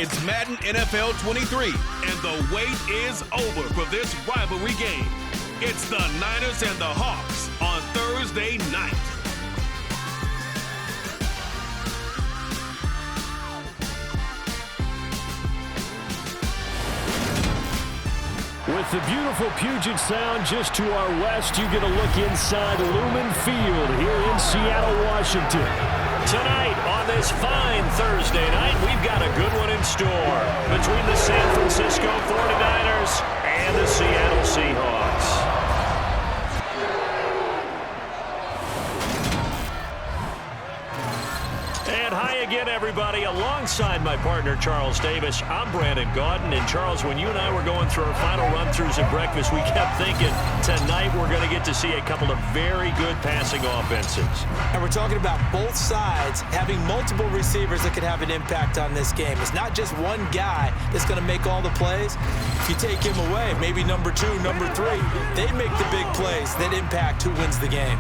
It's Madden NFL 23, and the wait is over for this rivalry game. It's the Niners and the Hawks on Thursday night. With the beautiful Puget Sound just to our west, you get a look inside Lumen Field here in Seattle, Washington. Tonight on this fine Thursday night, we've got a good one in store between the San Francisco 49ers and the Seattle Seahawks. And hi again, everybody. Alongside my partner, Charles Davis, I'm Brandon Gaudin. And Charles, when you and I were going through our final run-throughs at breakfast, we kept thinking tonight we're going to get to see a couple of very good passing offenses. And we're talking about both sides having multiple receivers that could have an impact on this game. It's not just one guy that's going to make all the plays. If you take him away, maybe number 2, number 3, they make the big plays that impact who wins the game.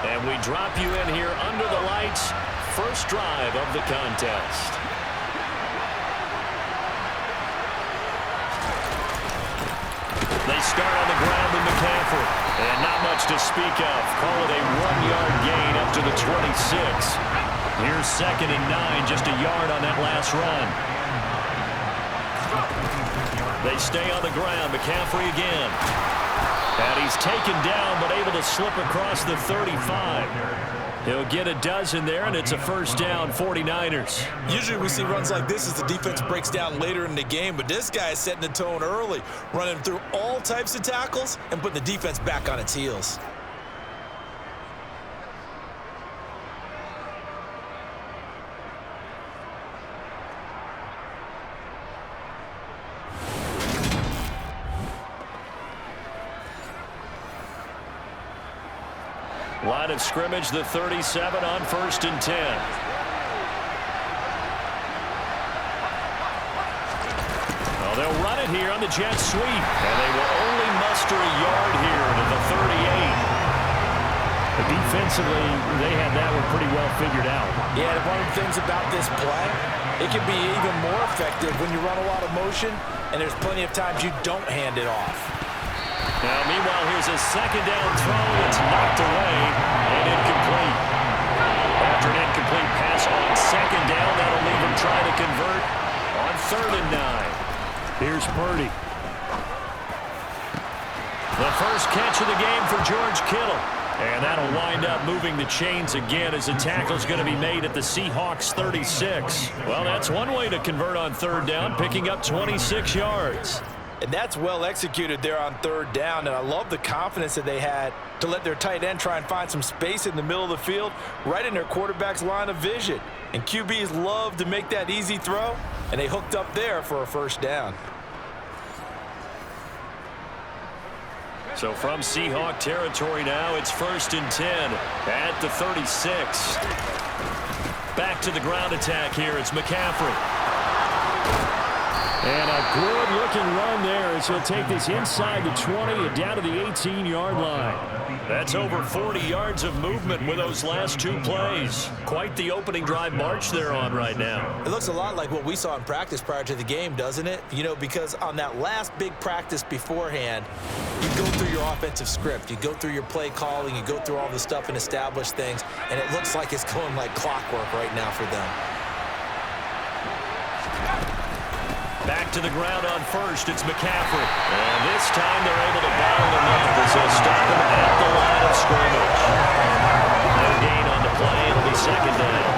And we drop you in here under the lights. First drive of the contest. They start on the ground with McCaffrey. And not much to speak of. Call it a 1-yard gain up to the 26. Here's 2nd and 9, just a yard on that last run. They stay on the ground. McCaffrey again. And he's taken down, but able to slip across the 35. He'll get a dozen there, and it's a first down, 49ers. Usually we see runs like this as the defense breaks down later in the game, but this guy is setting the tone early, running through all types of tackles and putting the defense back on its heels. Line of scrimmage, the 37 on 1st and 10. Oh, they'll run it here on the jet sweep. And they will only muster a yard here to the 38. But defensively, they had that one pretty well figured out. Yeah, and one of the things about this play, it can be even more effective when you run a lot of motion, and there's plenty of times you don't hand it off. Now, meanwhile, here's a 2nd down throw. It's knocked away and incomplete. After an incomplete pass on 2nd down, that'll leave him trying to convert on 3rd and 9. Here's Purdy. The first catch of the game for George Kittle. And that'll wind up moving the chains again as the tackle's going to be made at the Seahawks 36. Well, that's one way to convert on 3rd down, picking up 26 yards. And that's well executed there on 3rd down, and I love the confidence that they had to let their tight end try and find some space in the middle of the field, right in their quarterback's line of vision. And QBs love to make that easy throw, and they hooked up there for a first down. So from Seahawk territory now, it's 1st and 10 at the 36. Back to the ground attack here. It's McCaffrey. And a good-looking run there as he'll take this inside the 20 and down to the 18-yard line. That's over 40 yards of movement with those last 2 plays. Quite the opening drive march they're on right now. It looks a lot like what we saw in practice prior to the game, doesn't it? You know, because on that last big practice beforehand, you go through your offensive script, you go through your play calling, you go through all the stuff and establish things, and it looks like it's going like clockwork right now for them. Back to the ground on 1st, it's McCaffrey. And this time they're able to bottle him up as they'll stop him at the line of scrimmage. No gain on the play, it'll be 2nd down.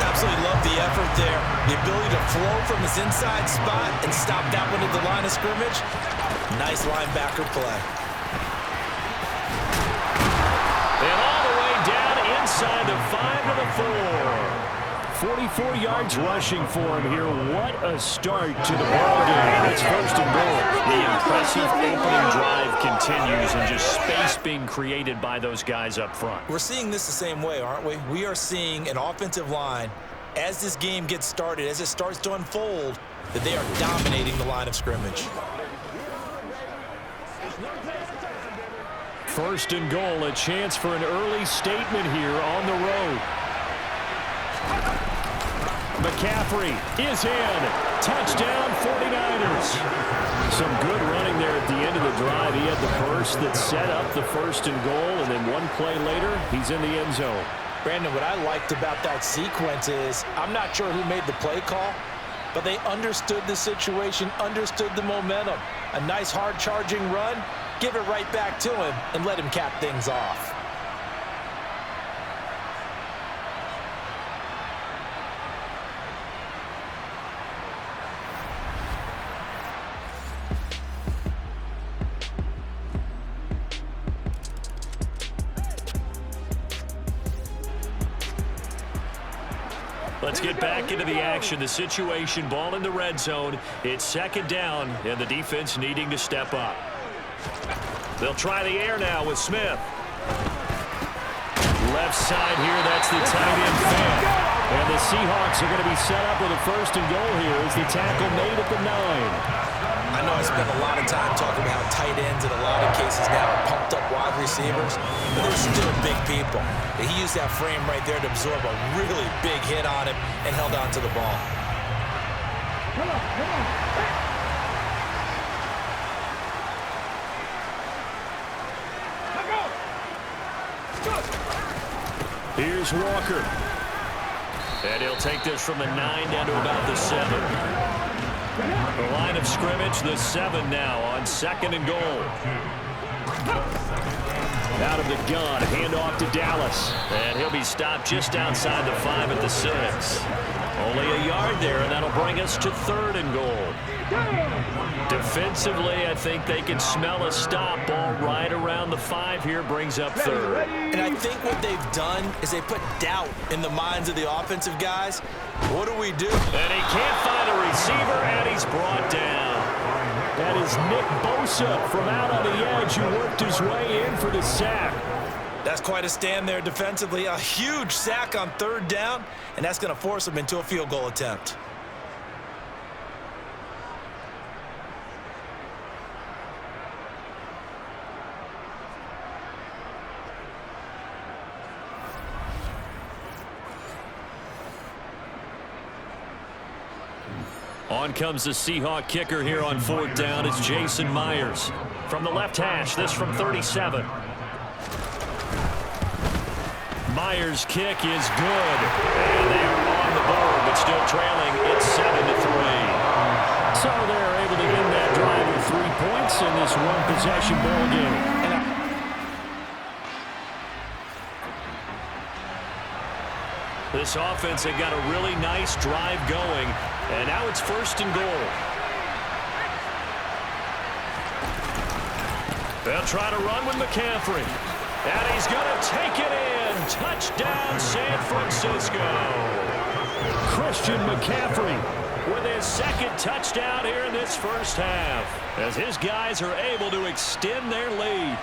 Absolutely love the effort there. The ability to flow from his inside spot and stop that one at the line of scrimmage. Nice linebacker play. And all the way down inside the 5 to the 4. 44 yards rushing for him here. What a start to the ball game. It's first and goal. The impressive opening drive continues and just space being created by those guys up front. We're seeing this the same way, aren't we? We are seeing an offensive line, as this game gets started, as it starts to unfold, that they are dominating the line of scrimmage. First and goal, a chance for an early statement here on the road. McCaffrey is in. Touchdown, 49ers. Some good running there at the end of the drive. He had the burst that set up the first and goal, and then one play later, he's in the end zone. Brandon, what I liked about that sequence is, I'm not sure who made the play call, but they understood the situation, understood the momentum. A nice hard charging run, give it right back to him and let him cap things off. Let's get back into the action. The situation, ball in the red zone. It's second down, and the defense needing to step up. They'll try the air now with Smith. Left side here, that's the tight end fan. And the Seahawks are going to be set up with a first and goal here as the tackle made at the 9. I know I spent a lot of time talking about tight ends in a lot of cases now, pumped up wide receivers, but they're still big people. He used that frame right there to absorb a really big hit on him and held on to the ball. Come on. Here's Walker. And he'll take this from the 9 down to about the 7. The line of scrimmage, the 7 now on second and goal. Out of the gun, handoff to Dallas. And he'll be stopped just outside the 5 at the 6. Only a yard there, and that'll bring us to third and goal. Defensively, I think they can smell a stop. Ball right around the 5 here, brings up third. And I think what they've done is they put doubt in the minds of the offensive guys. What do we do? And he can't find a receiver, and he's brought down. That is Nick Bosa from out on the edge who worked his way in for the sack. That's quite a stand there defensively. A huge sack on third down, and that's going to force them into a field goal attempt. On comes the Seahawk kicker here on fourth down. It's Jason Myers. From the left hash, this from 37. Myers' kick is good. And they are on the board, but still trailing. It's 7-3. So they're able to end that drive with 3 points in this one-possession ball game. This offense had got a really nice drive going, and now it's first and goal. They'll try to run with McCaffrey, and he's going to take it in. Touchdown, San Francisco. Christian McCaffrey with his second touchdown here in this first half, as his guys are able to extend their lead.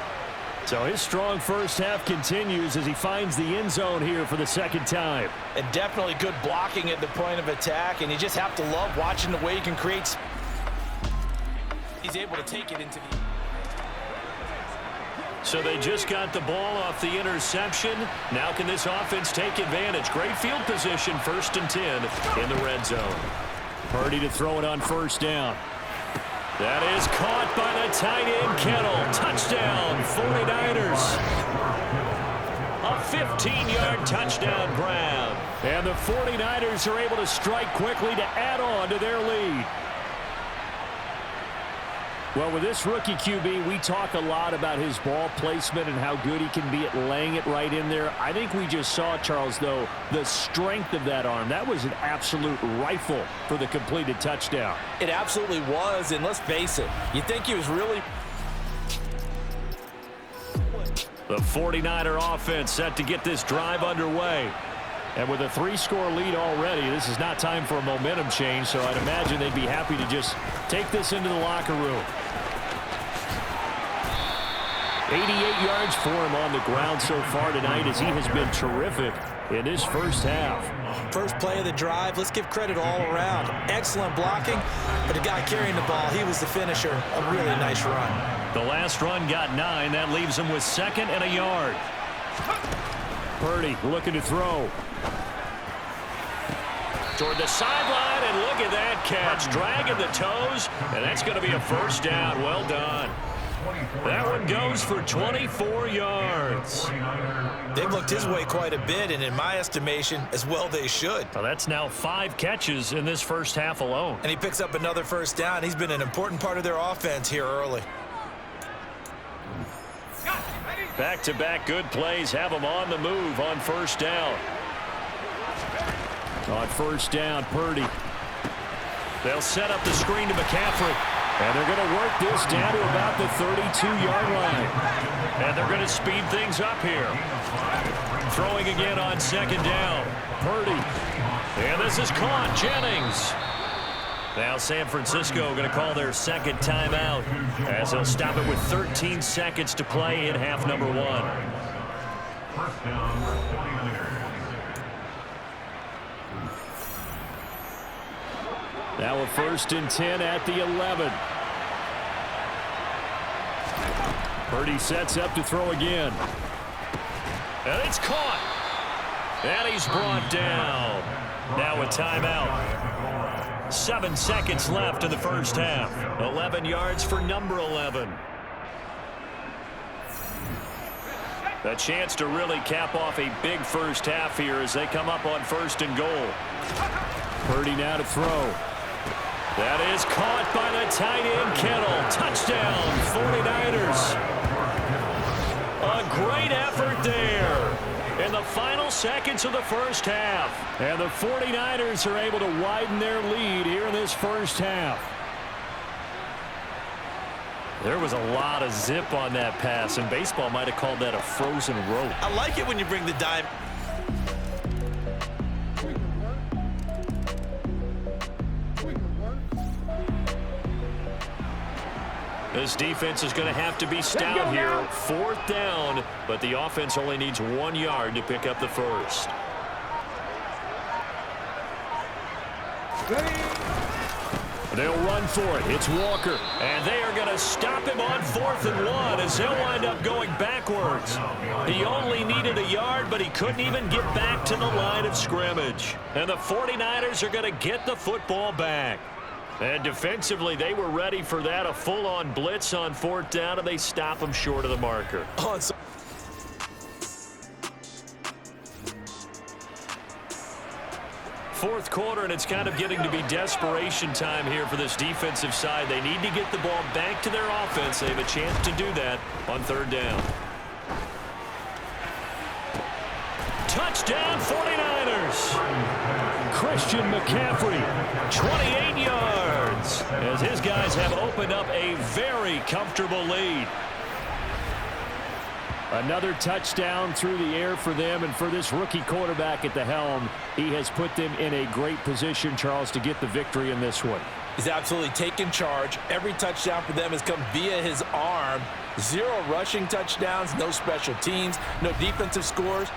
So his strong first half continues as he finds the end zone here for the second time. And definitely good blocking at the point of attack, and you just have to love watching the way he can create. He's able to take it into the... So they just got the ball off the interception. Now can this offense take advantage? Great field position, 1st and 10 in the red zone. Purdy to throw it on first down. That is caught by the tight end, Kittle. Touchdown, 49ers. A 15-yard touchdown grab. And the 49ers are able to strike quickly to add on to their lead. Well, with this rookie QB, we talk a lot about his ball placement and how good he can be at laying it right in there. I think we just saw, Charles, though, the strength of that arm. That was an absolute rifle for the completed touchdown. It absolutely was, and let's face it, you think he was really... The 49er offense set to get this drive underway. And with a 3-score lead already, this is not time for a momentum change, so I'd imagine they'd be happy to just take this into the locker room. 88 yards for him on the ground so far tonight, as he has been terrific in this first half. First play of the drive, let's give credit all around. Excellent blocking, but the guy carrying the ball, he was the finisher. A really nice run. The last run got 9. That leaves him with 2nd and a yard. Purdy looking to throw. Toward the sideline, and look at that catch. Dragging the toes, and that's going to be a first down. Well done. That one goes for 24 yards. They've looked his way quite a bit, and in my estimation, as well they should. Well, that's now 5 catches in this first half alone. And he picks up another first down. He's been an important part of their offense here early. Back-to-back good plays have him on the move on first down. On first down, Purdy. They'll set up the screen to McCaffrey. And they're going to work this down to about the 32-yard line. And they're going to speed things up here. Throwing again on 2nd down. Purdy. And this is caught. Jennings. Now San Francisco going to call their 2nd timeout, as they'll stop it with 13 seconds to play in half number 1. Now a 1st and 10 at the 11. Purdy sets up to throw again. And it's caught. And he's brought down. Now a timeout. 7 seconds left in the first half. 11 yards for number 11. A chance to really cap off a big first half here as they come up on 1st and goal. Purdy now to throw. That is caught by the tight end, Kittle. Touchdown, 49ers. A great effort there in the final seconds of the first half. And the 49ers are able to widen their lead here in this first half. There was a lot of zip on that pass, and baseball might have called that a frozen rope. I like it when you bring the dime. This defense is going to have to be stout here. 4th down, but the offense only needs 1 yard to pick up the first. They'll run for it. It's Walker. And they are going to stop him on 4th and 1 as he'll wind up going backwards. He only needed a yard, but he couldn't even get back to the line of scrimmage. And the 49ers are going to get the football back. And defensively, they were ready for that. A full-on blitz on 4th down, and they stop him short of the marker. Fourth quarter, and it's kind of getting to be desperation time here for this defensive side. They need to get the ball back to their offense. They have a chance to do that on 3rd down. Touchdown, 49ers! Christian McCaffrey, 28 yards, as his guys have opened up a very comfortable lead. Another touchdown through the air for them, and for this rookie quarterback at the helm, he has put them in a great position, Charles, to get the victory in this one. He's absolutely taken charge. Every touchdown for them has come via his arm. 0 rushing touchdowns, no special teams, no defensive scores.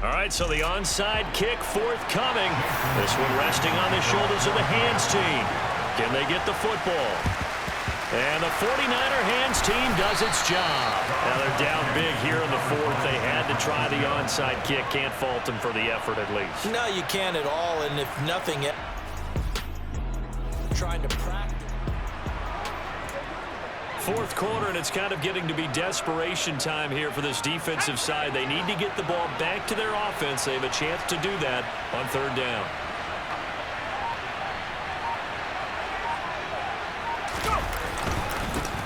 All right, so the onside kick forthcoming. This one resting on the shoulders of the hands team. Can they get the football? And the 49er hands team does its job. Now they're down big here in the 4th. They had to try the onside kick. Can't fault them for the effort at least. No, you can't at all, and if nothing, trying to practice. 4th quarter, and it's kind of getting to be desperation time here for this defensive side. They need to get the ball back to their offense. They have a chance to do that on 3rd down.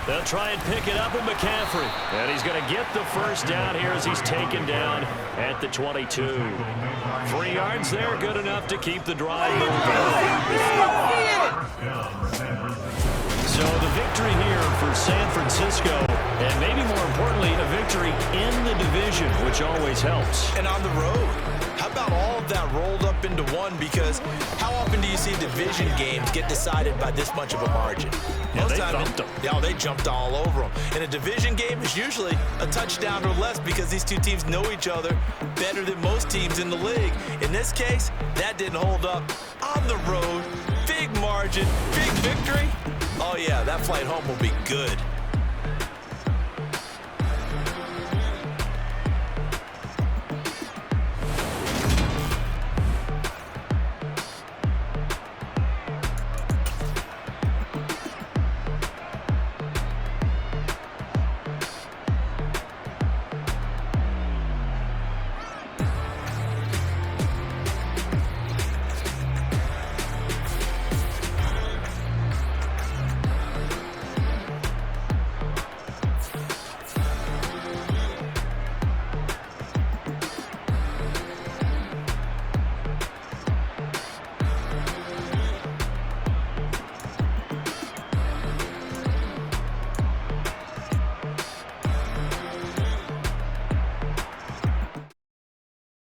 They'll try and pick it up with McCaffrey. And he's going to get the first down here as he's taken down at the 22. 3 yards there, good enough to keep the drive moving. So the victory here for San Francisco. And maybe more importantly, a victory in the division, which always helps. And on the road. How about all of that rolled up into one? Because how often do you see division games get decided by this much of a margin? Yeah, Most they times, thumped them. Yeah, they jumped all over them. And a division game is usually a touchdown or less because these two teams know each other better than most teams in the league. In this case, that didn't hold up. On the road, big margin, big victory. Oh, yeah, that flight home will be good.